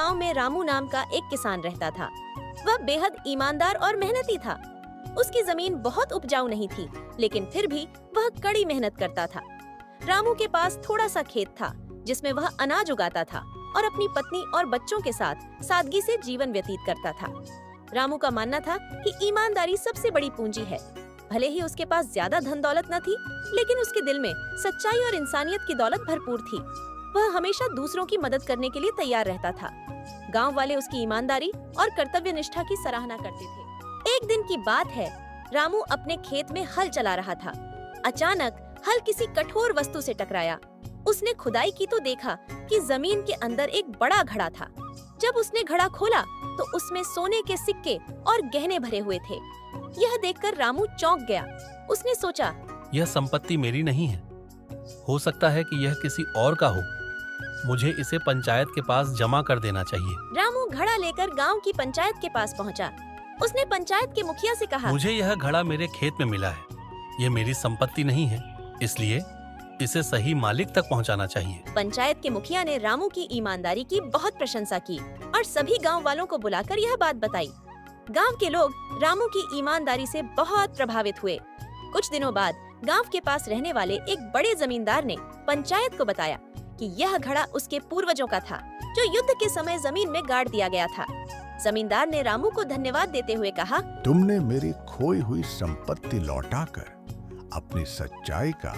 गांव में रामू नाम का एक किसान रहता था। वह बेहद ईमानदार और मेहनती था। उसकी जमीन बहुत उपजाऊ नहीं थी, लेकिन फिर भी वह कड़ी मेहनत करता था। रामू के पास थोड़ा सा खेत था जिसमें वह अनाज उगाता था और अपनी पत्नी और बच्चों के साथ सादगी से जीवन व्यतीत करता था। रामू का मानना था कि ईमानदारी सबसे बड़ी पूंजी है। भले ही उसके पास ज्यादा धन दौलत न थी, लेकिन उसके दिल में सच्चाई और इंसानियत की दौलत भरपूर थी। वह हमेशा दूसरों की मदद करने के लिए तैयार रहता था। गांव वाले उसकी ईमानदारी और कर्तव्य निष्ठा की सराहना करते थे। एक दिन की बात है, रामू अपने खेत में हल चला रहा था। अचानक हल किसी कठोर वस्तु से टकराया। उसने खुदाई की तो देखा कि जमीन के अंदर एक बड़ा घड़ा था। जब उसने घड़ा खोला तो उसमें सोने के सिक्के और गहने भरे हुए थे। यह देखकर रामू चौंक गया। उसने सोचा, यह संपत्ति मेरी नहीं है। हो सकता है कि यह किसी और का हो। मुझे इसे पंचायत के पास जमा कर देना चाहिए। रामू घड़ा लेकर गांव की पंचायत के पास पहुंचा। उसने पंचायत के मुखिया से कहा, मुझे यह घड़ा मेरे खेत में मिला है। यह मेरी संपत्ति नहीं है, इसलिए इसे सही मालिक तक पहुंचाना चाहिए। पंचायत के मुखिया ने रामू की ईमानदारी की बहुत प्रशंसा की और सभी गांव वालों को बुलाकर यह बात बताई। गांव के लोग रामू की ईमानदारी से बहुत प्रभावित हुए। कुछ दिनों बाद गांव के पास रहने वाले एक बड़े जमींदार ने पंचायत को बताया कि यह घड़ा उसके पूर्वजों का था, जो युद्ध के समय जमीन में गाड़ दिया गया था। जमींदार ने रामू को धन्यवाद देते हुए कहा, तुमने मेरी खोई हुई संपत्ति लौटाकर अपनी सच्चाई का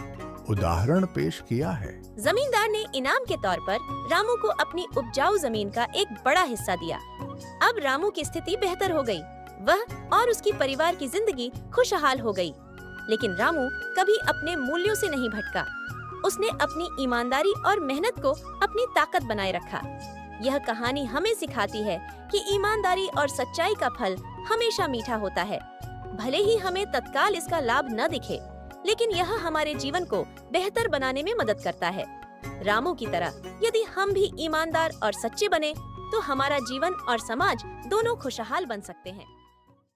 उदाहरण पेश किया है। जमींदार ने इनाम के तौर पर रामू को अपनी उपजाऊ जमीन का एक बड़ा हिस्सा दिया। अब रामू की स्थिति बेहतर हो गई। वह और उसकी परिवार की जिंदगी खुशहाल हो गई। लेकिन रामू कभी अपने मूल्यों से नहीं भटका। उसने अपनी ईमानदारी और मेहनत को अपनी ताकत बनाए रखा। यह कहानी हमें सिखाती है कि ईमानदारी और सच्चाई का फल हमेशा मीठा होता है। भले ही हमें तत्काल इसका लाभ न दिखे, लेकिन यह हमारे जीवन को बेहतर बनाने में मदद करता है। रामू की तरह यदि हम भी ईमानदार और सच्चे बने, तो हमारा जीवन और समाज दोनों खुशहाल बन सकते हैं।